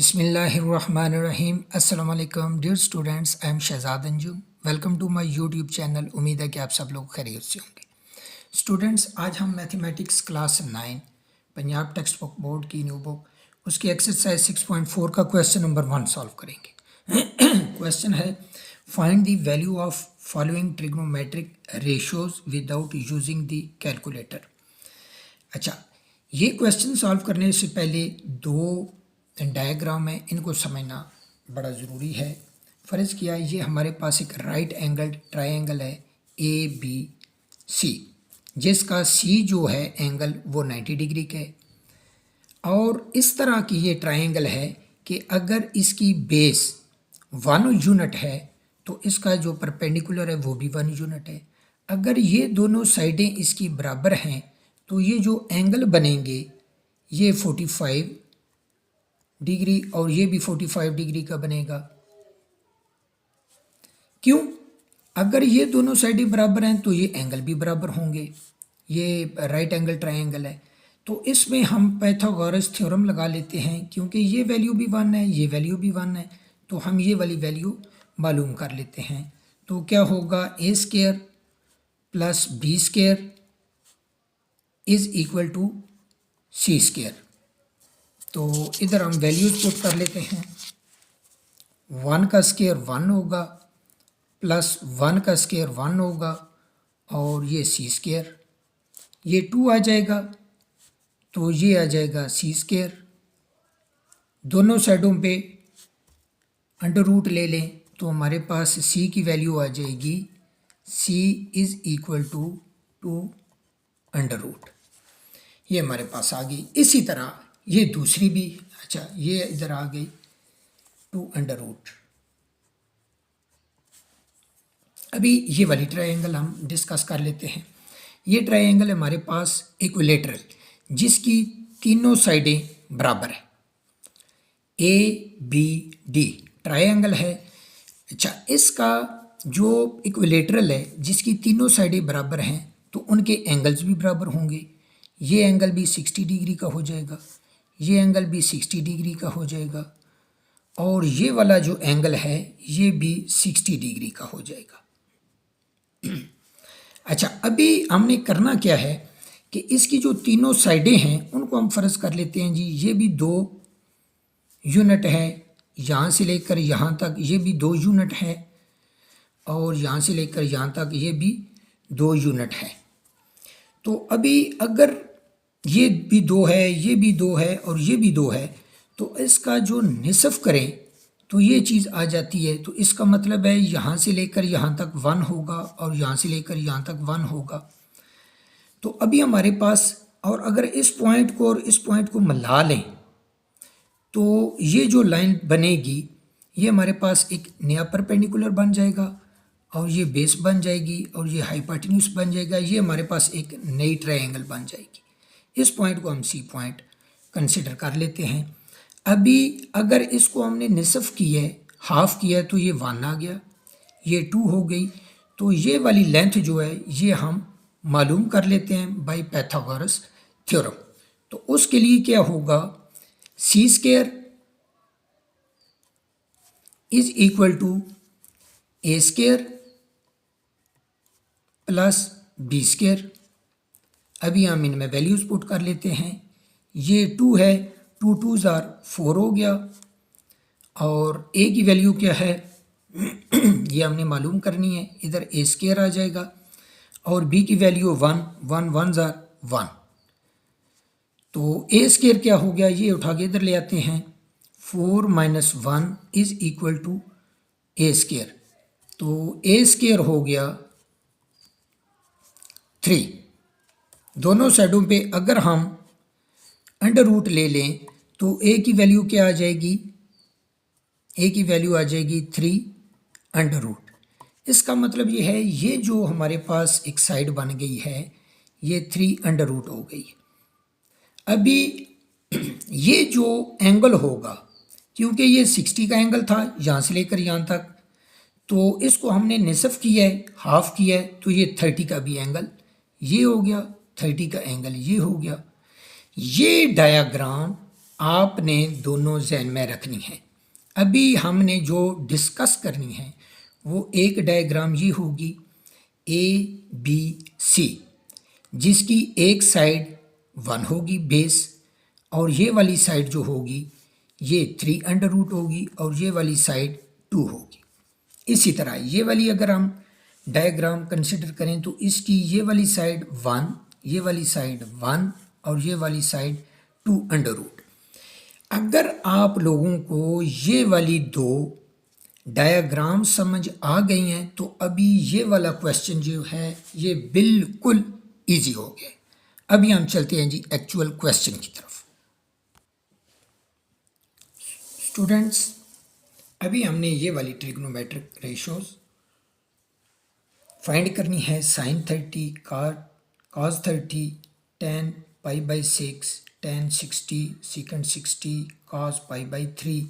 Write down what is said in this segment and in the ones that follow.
बिस्मिल्लाहिर्रहमानिर्रहीम। अस्सलाम वालेकुम dear students, I am Shahzad Anjum. Welcome to my YouTube channel. उम्मीद है कि आप सब लोग खैरियत से होंगे। स्टूडेंट्स, आज हम mathematics class 9 Punjab text book board की न्यू बुक उसकी एक्सरसाइज 6.4 का क्वेश्चन नंबर 1 सॉल्व करेंगे। क्वेश्चन है, find the value of following trigonometric ratios without using the calculator. अच्छा, ये क्वेश्चन सॉल्व करने से पहले दो डायग्राम है, इनको समझना बड़ा ज़रूरी है। फ़र्ज़ किया ये हमारे पास एक राइट एंगल ट्रायंगल है ए बी सी, जिसका सी जो है एंगल वो 90 डिग्री का है। और इस तरह की ये ट्रायंगल है कि अगर इसकी बेस 1 यूनिट है तो इसका जो परपेंडिकुलर है वो भी 1 यूनिट है। अगर ये दोनों साइडें इसकी बराबर हैं तो ये जो एंगल बनेंगे ये 45 डिग्री और ये भी 45 डिग्री का बनेगा। क्यों? अगर ये दोनों साइडें बराबर हैं तो ये एंगल भी बराबर होंगे। ये राइट एंगल ट्रायंगल है, तो इसमें हम पाइथागोरस थ्योरम लगा लेते हैं। क्योंकि ये वैल्यू भी 1 है, ये वैल्यू भी 1 है, तो हम ये वाली वैल्यू मालूम कर लेते हैं। तो क्या होगा, A square plus B square is equal to C square. तो इधर हम वैल्यूज पुट कर लेते हैं। 1 का स्क्वायर 1 होगा, प्लस 1 का स्क्वायर 1 होगा, और ये सी स्क्वायर, ये 2 आ जाएगा तो ये आ जाएगा सी स्क्वायर। दोनों साइडों पे अंडर रूट ले लें तो हमारे पास सी की वैल्यू आ जाएगी, C is equal to 2 under root. ये हमारे पास आ गई। इसी तरह ये दूसरी भी, अच्छा ये इधर आ गई 2 अंडर रूट। अभी ये वाली ट्रायंगल हम डिस्कस कर लेते हैं। ये ट्रायंगल हमारे पास इक्विलेटरल, जिसकी तीनों साइडें बराबर है, ए बी डी ट्रायंगल है। अच्छा, इसका जो इक्विलेटरल है जिसकी तीनों साइडें बराबर हैं तो उनके एंगल्स भी बराबर होंगे। ये एंगल भी 60 डिग्री का हो जाएगा, ये एंगल भी 60 डिग्री का हो जाएगा, और ये वाला जो एंगल है ये भी 60 डिग्री का हो जाएगा। अच्छा, अभी हमने करना क्या है कि इसकी जो तीनों साइडें हैं उनको हम फ़र्ज़ कर लेते हैं जी, ये भी 2 यूनिट है, यहाँ से लेकर यहाँ तक ये भी 2 यूनिट है, और यहाँ से लेकर यहाँ तक ये भी 2 यूनिट है। तो अभी अगर ये भी 2 है, ये भी 2 है और ये भी 2 है, तो इसका जो निसफ करें तो ये चीज़ आ जाती है। तो इसका मतलब है यहाँ से लेकर यहाँ तक 1 होगा और यहाँ से लेकर यहाँ तक 1 होगा। तो अभी हमारे पास, और अगर इस पॉइंट को और इस पॉइंट को मिला लें तो ये जो लाइन बनेगी ये हमारे पास एक नया परपेंडिकुलर बन जाएगा, और ये बेस बन जाएगी, और ये हाइपोटेन्यूज बन जाएगा। ये हमारे पास एक नई ट्रायंगल बन जाएगी। इस पॉइंट को हम सी पॉइंट कंसिडर कर लेते हैं। अभी अगर इसको हमने निसफ किया है, हाफ किया है, तो ये 1 आ गया, ये 2 हो गई। तो ये वाली लेंथ जो है ये हम मालूम कर लेते हैं बाय पाइथागोरस थ्योरम। तो उसके लिए क्या होगा, C square is equal to A square plus B square. अभी हम इनमें वैल्यूज़ पुट कर लेते हैं। ये 2 है, 2 2s आर 4 हो गया, और ए की वैल्यू क्या है ये हमने मालूम करनी है। इधर ए स्क्वायर आ जाएगा, और बी की वैल्यू 1 1 1s आर 1। तो ए स्क्वायर क्या हो गया, ये उठा के इधर ले आते हैं, 4 - 1 is equal to A square. तो ए स्क्वायर हो गया 3। दोनों साइडों पे अगर हम अंडर रूट ले लें तो ए की वैल्यू क्या आ जाएगी, ए की वैल्यू आ जाएगी 3 अंडर रूट। इसका मतलब ये है, ये जो हमारे पास एक साइड बन गई है ये 3 अंडर रूट हो गई। अभी ये जो एंगल होगा, क्योंकि ये 60 का एंगल था यहाँ से लेकर यहाँ तक, तो इसको हमने निसफ किया है, हाफ किया है, तो ये 30 का भी एंगल ये हो गया, 30 का एंगल ये हो गया। ये डायग्राम आपने दोनों जहन में रखनी है। अभी हमने जो डिस्कस करनी है वो एक डायग्राम ये होगी ABC, जिसकी एक साइड 1 होगी बेस, और ये वाली साइड जो होगी ये 3 अंडर रूट होगी, और ये वाली साइड 2 होगी। इसी तरह ये वाली अगर हम डायग्राम कंसिडर करें तो इसकी ये वाली साइड 1, ये वाली साइड 1 और ये वाली साइड 2 अंडर रूट। अगर आप लोगों को ये वाली दो डायग्राम समझ आ गई हैं तो अभी ये वाला क्वेश्चन जो है ये बिल्कुल इजी हो गया। अभी हम चलते हैं जी एक्चुअल क्वेश्चन की तरफ। स्टूडेंट्स, अभी हमने ये वाली ट्रिग्नोमेट्रिक रेशोज फाइंड करनी है। Sine 30, cos 30, tan π/6, tan 60, secant 60, cos π/3,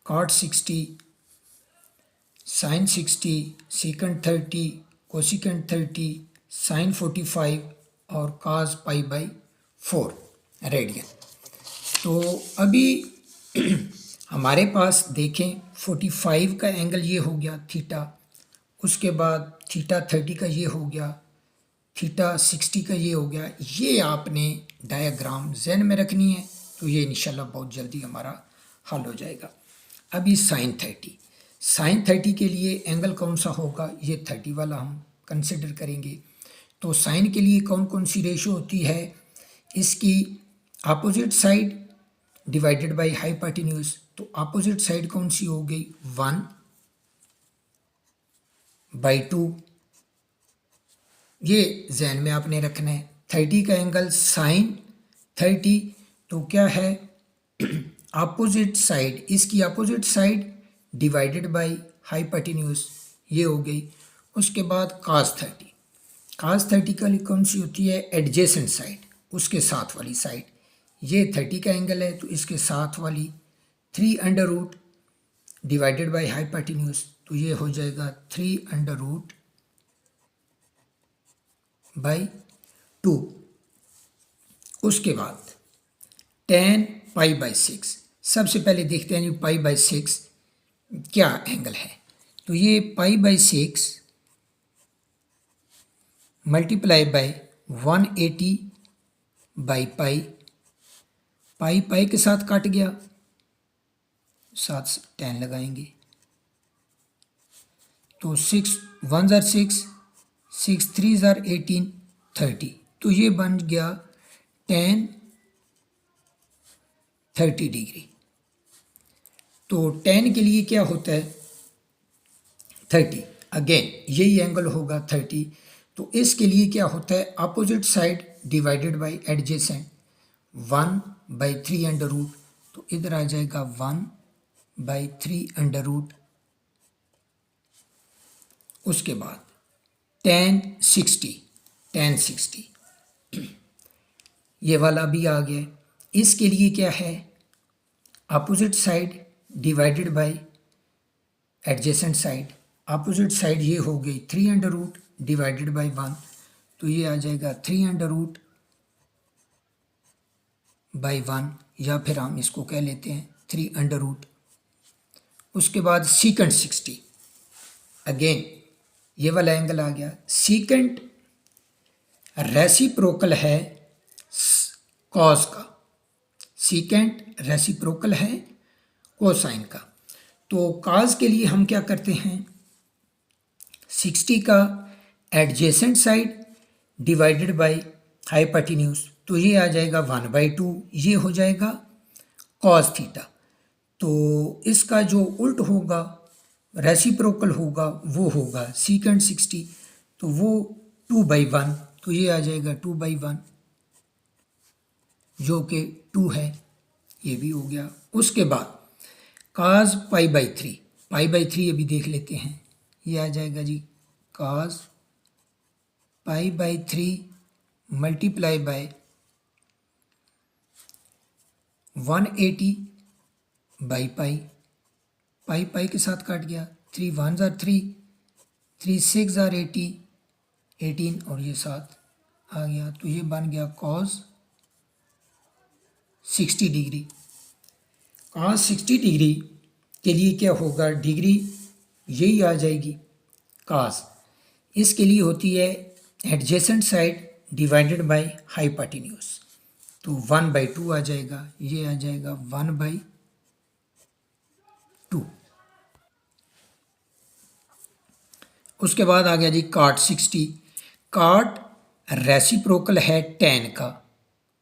cot 60, sin 60, secant 30, cosecant 30, sin 45 और cos π/4 रेडियन। तो अभी हमारे पास देखें 45 का एंगल ये हो गया थीटा, उसके बाद थीटा 30 का ये हो गया, थीटा 60 का ये हो गया। ये आपने डायग्राम ज़हन में रखनी है तो ये इंशाल्लाह बहुत जल्दी हमारा हल हो जाएगा। अभी साइन 30 के लिए एंगल कौन सा होगा, ये 30 वाला हम कंसिडर करेंगे। तो साइन के लिए कौन कौन सी रेशो होती है, इसकी opposite side divided by hypotenuse. तो अपोजिट साइड कौन सी हो गई 1/2, ये जहन में आपने रखना है। 30 का एंगल साइन 30, तो क्या है अपोजिट साइड, इसकी opposite side divided by hypotenuse, ये हो गई। उसके बाद cos 30 का लिए कौन सी होती है एडजेसेंट साइड, उसके साथ वाली साइड। ये 30 का एंगल है तो इसके साथ वाली 3 under root divided by hypotenuse, तो ये हो जाएगा 3 अंडर रूट/2। उसके बाद tan π/6, सबसे पहले देखते हैं जी π/6 क्या एंगल है। तो ये π/6 मल्टीप्लाई बाय 180/π, पाई के साथ काट गया, साथ 10 लगाएंगे तो 6 1 ज़ार 6, 6 3 ज़ार 18, 30। तो ये बन गया tan 30 डिग्री। तो tan के लिए क्या होता है 30, अगेन यही एंगल होगा 30। तो इसके लिए क्या होता है opposite side divided by adjacent 1/3 under root. तो इधर आ जाएगा 1/3 अंडर रूट। उसके बाद tan 60 ये वाला भी आ गया। इसके लिए क्या है opposite side divided by adjacent side. Opposite side ये हो गई 3 अंडर रूट डिवाइडेड बाय 1, तो ये आ जाएगा 3 अंडर रूट/1, या फिर हम इसको कह लेते हैं 3 अंडर रूट। उसके बाद सीकेंट 60, अगेन ये वाला एंगल आ गया। सीकेंट रेसिप्रोकल है कॉस का, सीकेंट रेसिप्रोकल है कोसाइन का। तो कॉस के लिए हम क्या करते हैं 60 का adjacent side divided by hypotenuse, तो ये आ जाएगा 1/2, ये हो जाएगा कॉस थीटा। तो इसका जो उल्ट होगा रेसिप्रोकल होगा वो होगा सीकेंट 60, तो वो 2/1, तो ये आ जाएगा 2/1 जो कि 2 है, ये भी हो गया। उसके बाद cos π/3 अभी देख लेते हैं, ये आ जाएगा जी cos π/3 मल्टीप्लाई बाय 180/π, पाई के साथ काट गया, 3 1 ज़ार 3, 3 6 ज़ार 18 और ये 7 आ गया, तो ये बन गया cos 60 डिग्री। cos 60 डिग्री के लिए क्या होगा, डिग्री यही आ जाएगी cos, इसके लिए होती है adjacent side divided by hypotenuse, तो 1/2 आ जाएगा, ये आ जाएगा 1/2। उसके बाद आ गया जी cot 60, cot रेसिप्रोकल है tan का,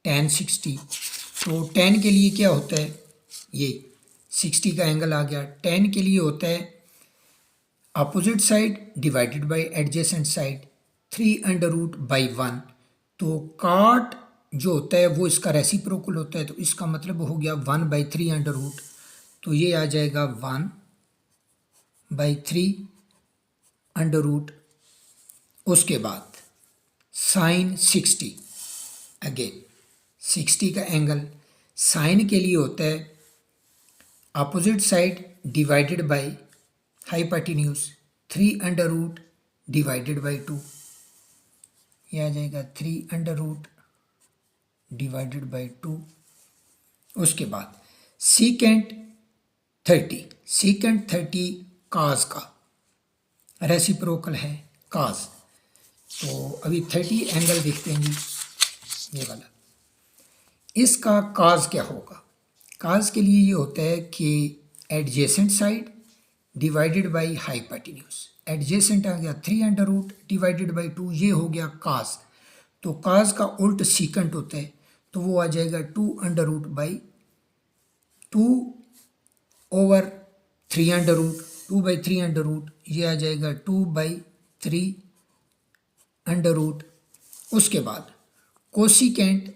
tan 60, तो tan के लिए क्या होता है, ये 60 का एंगल आ गया, tan के लिए होता है opposite side divided by adjacent side 3√1, तो cot जो होता है वो इसका रेसिप्रोकल होता है, तो इसका मतलब हो गया 1/3 तो ये आ जाएगा 1/3 उसके बाद साइन 60, अगेन 60 का एंगल साइन के लिए होता है opposite side divided by hypotenuse 3√2, यह आ जाएगा 3√2। उसके बाद सीकेंट 30 काज का रेसिप्रोकल है काज, तो अभी 30 एंगल देखते हैं जी, ये वाला, इसका काज क्या होगा, काज के लिए ये होता है कि adjacent side divided by hypotenuse, adjacent आ गया 3√2, ये हो गया काज, तो काज का उल्ट सीकेंट होता है, तो वो आ जाएगा 2/3, ये आ जाएगा 2/3। उसके बाद कोसिकेंट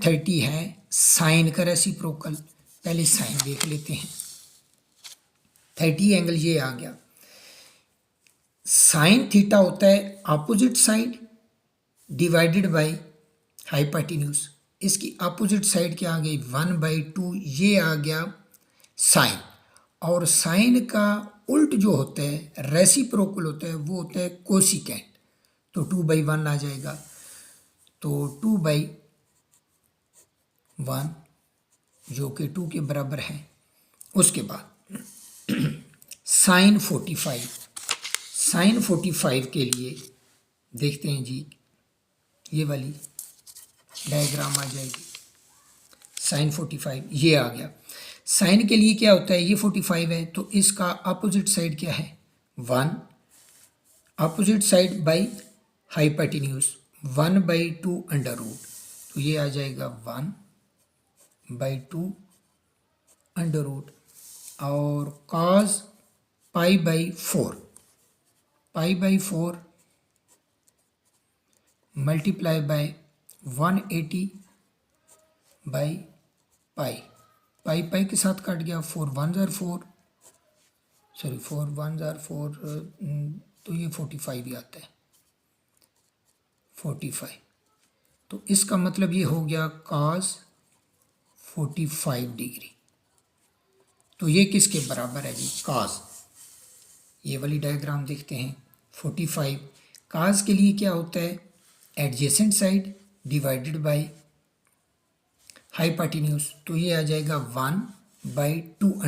30 है साइन का रेसिप्रोकल, पहले साइन देख लेते हैं, 30 एंगल ये आ गया, साइन थीटा होता है opposite side divided by hypotenuse, इसकी अपोजिट साइड क्या आ गई 1/2, ये आ गया साइन, और साइन का उल्ट जो होता है रेसिप्रोकल होता है वो होता है कोसिकेंट, तो 2/1 आ जाएगा, तो 2/1 जो कि 2 के बराबर है। उसके बाद साइन 45 के लिए देखते हैं जी, ये वाली डायग्राम आ जाएगी, साइन 45 ये आ गया, साइन के लिए क्या होता है, ये 45 है, तो इसका अपोजिट साइड क्या है 1, अपोजिट साइड बाय हाइपोटेन्यूज 1/2 तो ये आ जाएगा 1/2 और cos पाई/4 मल्टीप्लाई बाय 180/पाई, पाई के साथ कट गया, 4 1 4, सॉरी 4 1 4, तो ये 45 ही आता है 45, तो इसका मतलब ये हो गया cos 45 डिग्री, तो ये किसके बराबर है जी cos, ये वाली डायग्राम देखते हैं 45, cos के लिए क्या होता है adjacent side divided by hypotenuse, तो ये आ जाएगा 1/2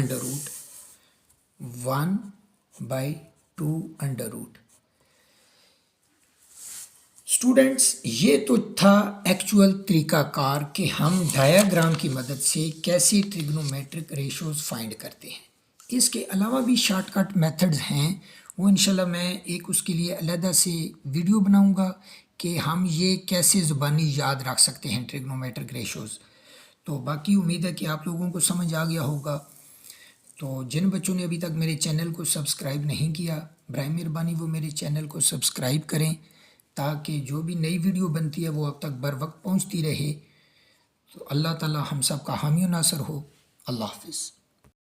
स्टूडेंट्स, ये तो था एक्चुअल तरीकाकार कि हम डायाग्राम की मदद से कैसे ट्रिग्नोमेट्रिक रेशोज़ फाइंड करते हैं। इसके अलावा भी शॉर्टकट मेथड्स हैं, वो इंशाल्लाह मैं एक उसके लिए अलग से वीडियो बनाऊंगा कि हम ये कैसे ज़ुबानी याद रख सकते हैं ट्रिग्नोमेट्रिक रेशोज़। तो बाकी उम्मीद है कि आप लोगों को समझ आ गया होगा। तो जिन बच्चों ने अभी तक मेरे चैनल को सब्सक्राइब नहीं किया, बराए मेहरबानी वो मेरे चैनल को सब्सक्राइब करें, ताकि जो भी नई वीडियो बनती है वो अब तक बर वक्त पहुँचती रहे। तो अल्लाह ताला हम सब का हामी नासर हो। अल्लाह हाफिज़।